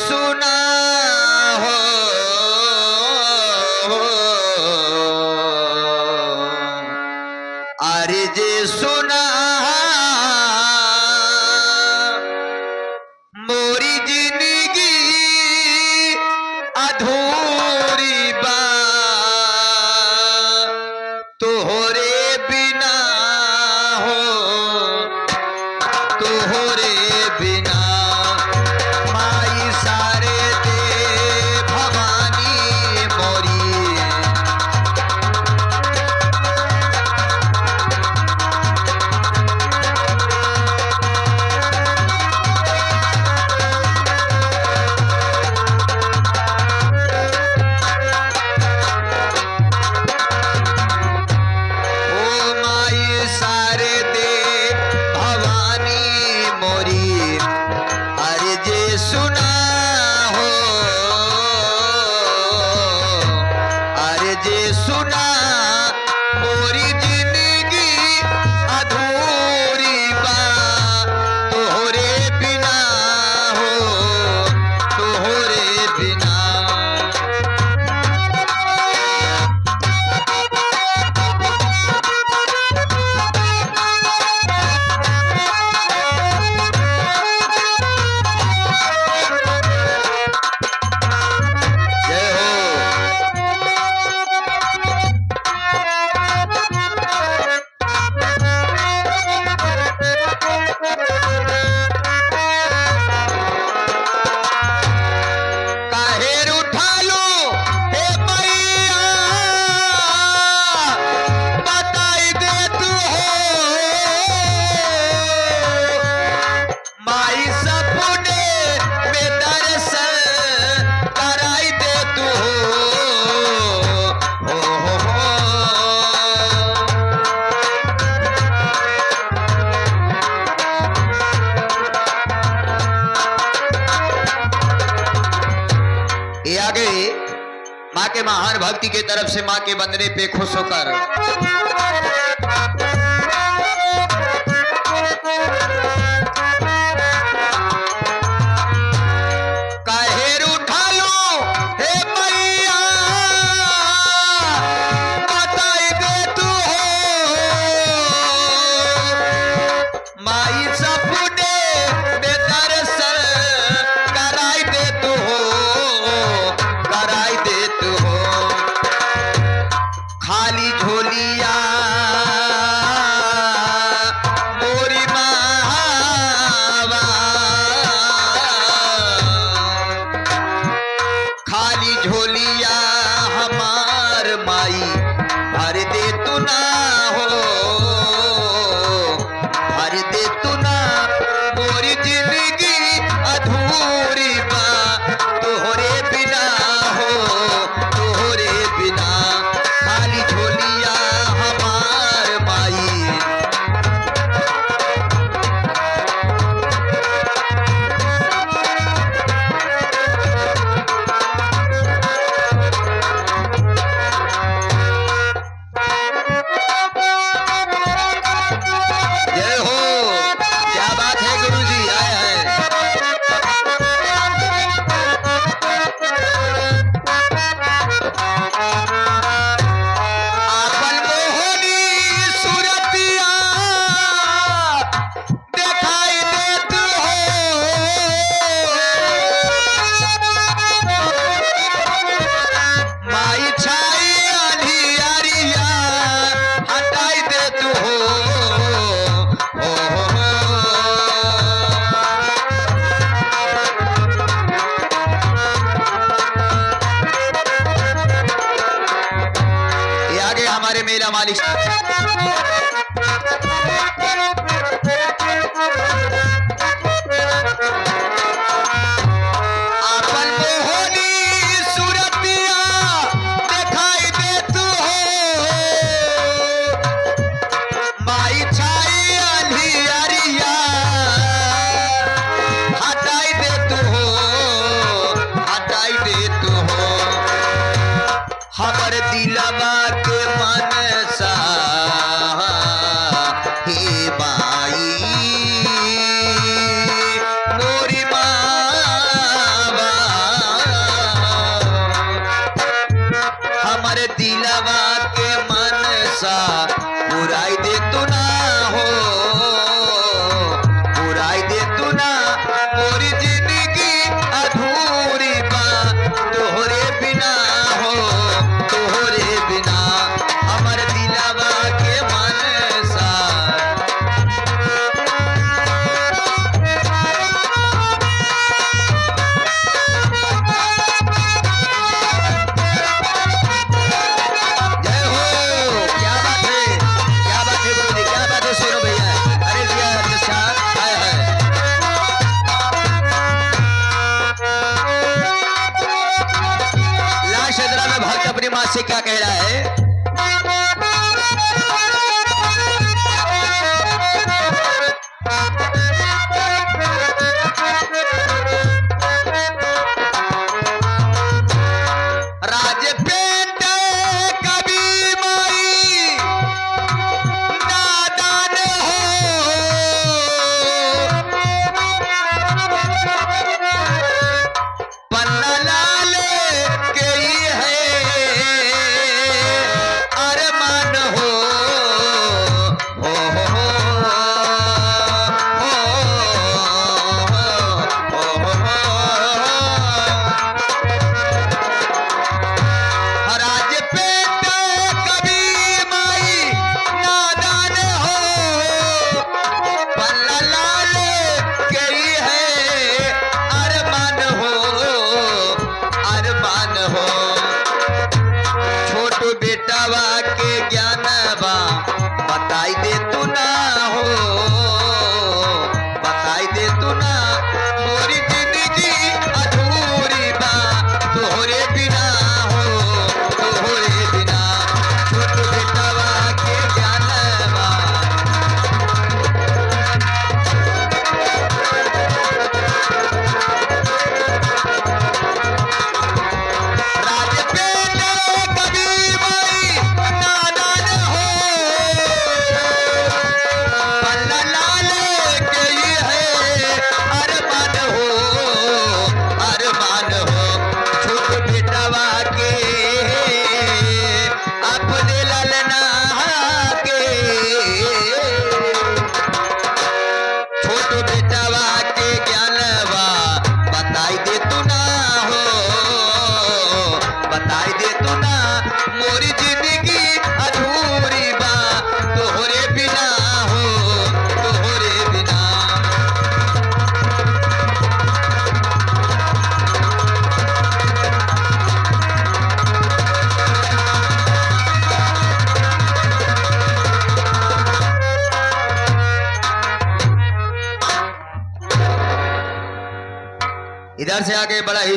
सुना हो, अरे जे सुना मोरी जिंदगी अधूरी बा तोहरे बिना हो, तोहरे बिना माई सारे दे भवानी मोरी। सुना हो, अरे जे सुना मोरी जिंदगी अधूरी बा तोहरे बिना हो, तोहरे बिना। ये आगे माँ के महान भक्ति के तरफ से माँ के बंदने पे खुश होकर काहेर उठा लो हे मैया बताई दे तू हो, माई सपने बेदरसन कराई दे तू हो, कराई दे तू हो। खाली झोलिया मोरी मावा, खाली झोलिया हमार माई भर दे तू ना हो, भर दे तू ना मोरी जिंदगी अधूरी बा तोहरे बिना हो, तोहरे बिना। खाली झोलिया हमार माई जय हो, क्या बात है गुरुजी, आए हैं। आपन मोहनी सूरतिया दिखाई देत हो, माई छाई अंधियारिया हटाई देत हो, ये आगे हमारे मेला मालिक आपन मोहनी सूरतिया दिखाई देत हो, माई छाई अंधियारिया हटाई देत हो, हटाई देत हो। हमर दिलवा के मनसा हे माई मोरी मावा, से क्या कह रहा है? राजपेट कभी माई नादान हो, पन्ना लाल के ही है अरमान हो, हो हो हो, राजपेट कभी माई नादान हो, पन्ना लाल के ही है अरमान हो, अरमान हो। छोटू बेटावा के ज्ञानवा बताई दे तू ना हो, बताई दे तू ना, मोरी जिंदगी अधूरी बा तोहरे बिना हो, तोहरे बिना। छोटू बेटावा के ज्ञानवा राजपेट कभी माई नादान हो, पन्ना लाल के ही है अरमान हो, अरमान हो। छोटू बेटावा के अपने ललना के, छोटू बेटावा के ज्ञानवा बताई दे तू ना हो, बताई दे तू ना, मोरी जिंदगी अधूरी बा तोहरे बिना हो, तोहरे बिना। इधर से आगे बड़ा ही